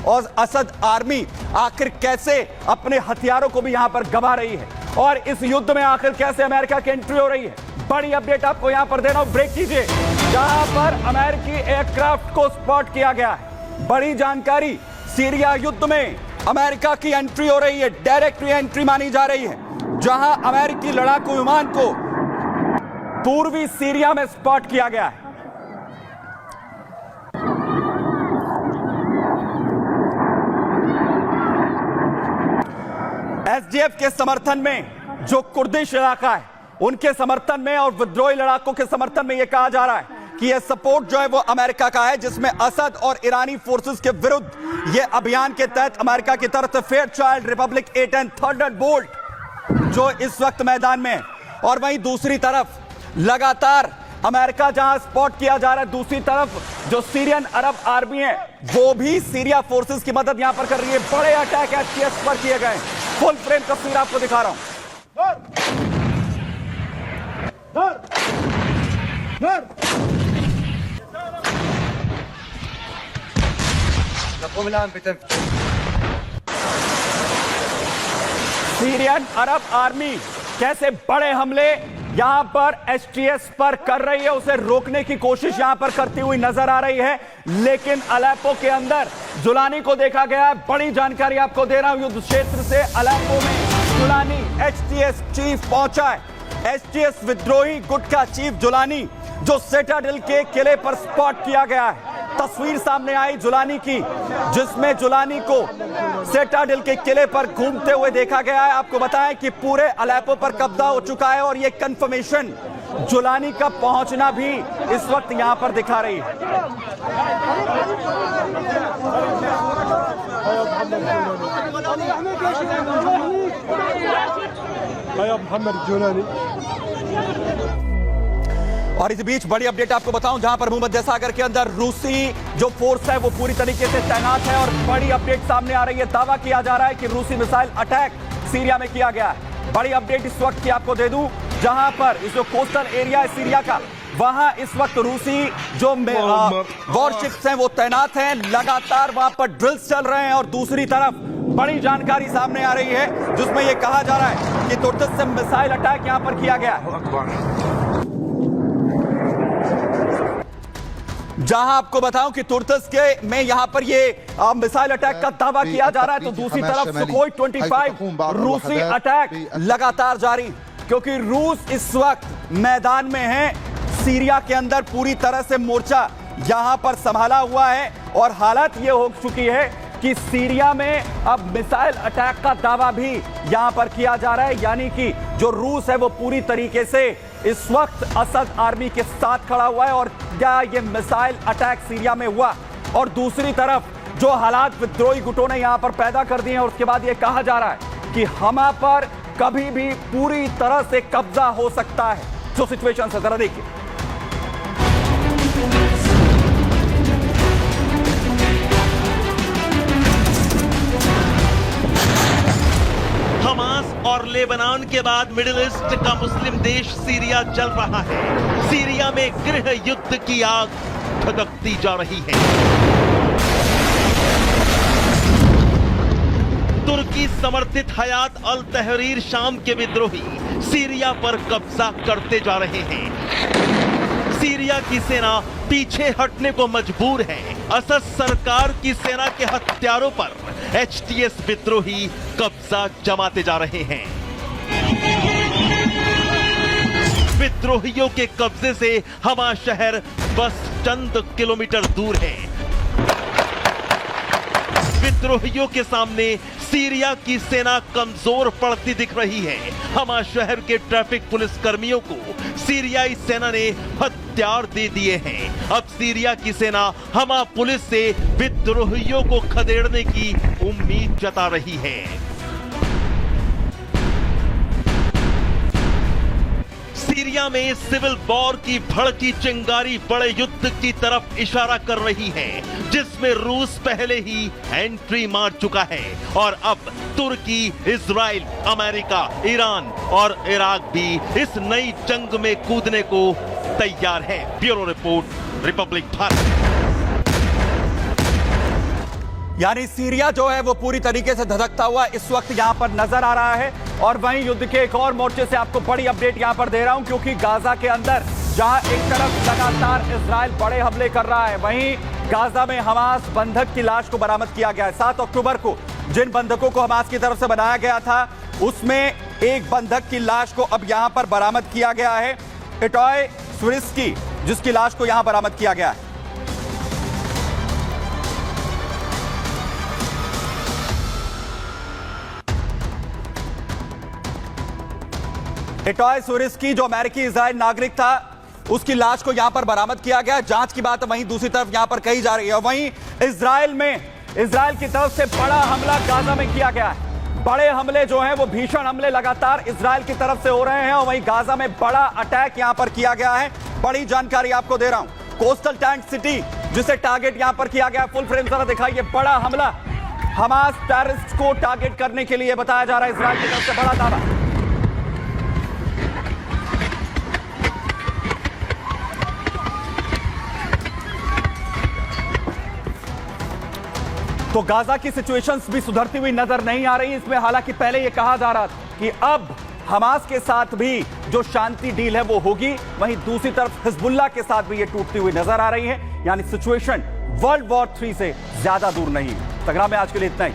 और असद आर्मी आखिर कैसे अपने हथियारों को भी यहां पर गंवा रही है और इस युद्ध में आखिर कैसे अमेरिका की एंट्री हो रही है। बड़ी अपडेट आपको यहां पर दे रहा हूं, ब्रेक कीजिए। जहां पर अमेरिकी एयरक्राफ्ट को स्पॉट किया गया है, बड़ी जानकारी, सीरिया युद्ध में अमेरिका की एंट्री हो रही है, डायरेक्ट एंट्री मानी जा रही है। जहां अमेरिकी लड़ाकू विमान को पूर्वी सीरिया में स्पॉट किया गया है। एसडीएफ के समर्थन में जो कुर्दिश इलाका है उनके समर्थन में और विद्रोही लड़ाकों के समर्थन में यह कहा जा रहा है कि यह सपोर्ट जो है वो अमेरिका का है, जिसमें असद और ईरानी फोर्सेस के विरुद्ध यह अभियान के तहत अमेरिका की तरफ से फेयरचाइल्ड, रिपब्लिक 8 एंड थंडरबोल्ट जो इस वक्त मैदान में है। और वहीं दूसरी तरफ लगातार अमेरिका जहां स्पॉट किया जा रहा है, दूसरी तरफ जो सीरियन अरब आर्मी है वो भी सीरिया फोर्सेस की मदद यहां पर कर रही है। बड़े अटैक एचटीएस पर किए गए, फुल फ्रेम तस्वीर आपको दिखा रहा हूं। सीरियन अरब आर्मी कैसे बड़े हमले यहां पर एचटीएस पर कर रही है, उसे रोकने की कोशिश यहां पर करती हुई नजर आ रही है। लेकिन अलेप्पो के अंदर जुलानी को देखा गया है। बड़ी जानकारी आपको दे रहा हूं युद्ध क्षेत्र से। अलेप्पो में जुलानी एचटीएस चीफ पहुंचा है। एचटीएस विद्रोही गुट का चीफ जुलानी जो सिटाडेल के किले पर स्पॉट किया गया है। तस्वीर सामने आई जुलानी की, जिसमें जुलानी को सिटाडेल के किले पर घूमते हुए देखा गया है। आपको बताएं कि पूरे अलेप्पो पर कब्जा हो चुका है और यह कंफर्मेशन जुलानी का पहुंचना भी इस वक्त यहां पर दिखा रही है। और इस बीच बड़ी अपडेट आपको बताऊं, जहां पर भूमध्य सागर के अंदर रूसी जो फोर्स है वो पूरी तरीके से तैनात है। और बड़ी अपडेट सामने आ रही है, दावा किया जा रहा है कि रूसी मिसाइल अटैक सीरिया में किया गया है। बड़ी अपडेट इस वक्त की आपको दे दूं, जहां पर इस जो कोस्टल एरिया है सीरिया का, वहां इस वक्त रूसी जो वॉरशिप्स हैं वो तैनात हैं। लगातार वहां पर ड्रिल्स चल रहे हैं। और दूसरी तरफ बड़ी जानकारी सामने आ रही है, जिसमें यह कहा जा रहा है कि तुर्क से मिसाइल अटैक यहां पर किया गया है। जहां आपको बताऊं कि तुर्तस के में यहां पर ये मिसाइल अटैक का दावा किया जा रहा है, तो दूसरी तरफ सुखोई 25 रूसी अटैक लगातार जारी, क्योंकि रूस इस वक्त मैदान में है। सीरिया के अंदर पूरी तरह से मोर्चा यहां पर संभाला हुआ है और हालत ये हो चुकी है कि सीरिया में अब मिसाइल अटैक का दावा भी यहां पर किया जा रहा है। यानी कि जो रूस है वो पूरी तरीके से इस वक्त असद आर्मी के साथ खड़ा हुआ है। और क्या ये मिसाइल अटैक सीरिया में हुआ, और दूसरी तरफ जो हालात विद्रोही गुटों ने यहां पर पैदा कर दिए हैं, और उसके बाद ये कहा जा रहा है कि हमा पर कभी भी पूरी तरह से कब्जा हो सकता है। जो सिचुएशन है जरा देखिए। हमास और लेबनान के बाद मिडिल ईस्ट का मुस्लिम देश सीरिया जल रहा है। सीरिया में गृह युद्ध की आग भड़कती जा रही है। तुर्की समर्थित हयात अल तहरीर शाम के विद्रोही सीरिया पर कब्जा करते जा रहे हैं। सीरिया की सेना पीछे हटने को मजबूर है। असद सरकार की सेना के हत्यारों पर एचटीएस विद्रोही कब्जा जमाते जा रहे हैं। विद्रोहियों के कब्जे से हमा शहर बस चंद किलोमीटर दूर है। विद्रोहियों के सामने सीरिया की सेना कमजोर पड़ती दिख रही है। हमा शहर के ट्रैफिक पुलिस कर्मियों को सीरियाई सेना ने हथियार दे दिए हैं। अब सीरिया की सेना हमा पुलिस से विद्रोहियों को खदेड़ने की उम्मीद जता रही है। सीरिया में सिविल वॉर की भड़की चिंगारी बड़े युद्ध की तरफ इशारा कर रही है, जिसमें रूस पहले ही एंट्री मार चुका है और अब तुर्की, इजराइल, अमेरिका, ईरान और इराक भी इस नई जंग में कूदने को तैयार है। Bureau report, Republic Bharat. यानी सीरिया जो है वो पूरी तरीके से धधकता हुआ इस वक्त यहां पर नजर आ रहा है। और वहीं युद्ध के एक और मोर्चे से आपको बड़ी अपडेट यहां पर दे रहा हूं, क्योंकि गाजा के अंदर जहां एक तरफ लगातार इजराइल बड़े हमले कर रहा है, वहीं गाजा में हमास बंधक की लाश को बरामद किया गया है। 7 अक्टूबर को जिन बंधकों को हमास की तरफ से बनाया गया था, उसमें एक बंधक की लाश को अब यहां पर बरामद किया गया है, इटॉय सुरिस्की, जिसकी लाश को यहां बरामद किया गया है। इटॉय सुरिस्की जो अमेरिकी इजराइल नागरिक था, उसकी लाश को यहां पर बरामद किया गया। जांच की बात वहीं दूसरी तरफ यहां पर कही जा रही है। वहीं इजराइल की तरफ से बड़ा हमला गाजा में किया गया है। बड़े हमले जो हैं वो भीषण हमले लगातार इजराइल की तरफ से हो रहे हैं और वहीं गाजा में बड़ा अटैक यहां पर किया गया है। बड़ी जानकारी आपको दे रहा हूं। कोस्टल टैंक सिटी जिसे टारगेट यहां पर किया गया, फुल फ्रेम जरा दिखाइए। बड़ा हमला हमास टेररिस्ट को टारगेट करने के लिए बताया जा रहा है, इजराइल की तरफ से बड़ा दावा। तो गाजा की सिचुएशंस भी सुधरती हुई नजर नहीं आ रही। इसमें हालांकि पहले यह कहा जा रहा था कि अब हमास के साथ भी जो शांति डील है वो होगी, वहीं दूसरी तरफ हिजबुल्लाह के साथ भी ये टूटती हुई नजर आ रही है। यानी सिचुएशन वर्ल्ड वॉर 3 से ज्यादा दूर नहीं। संग्राम में आज के लिए इतना ही।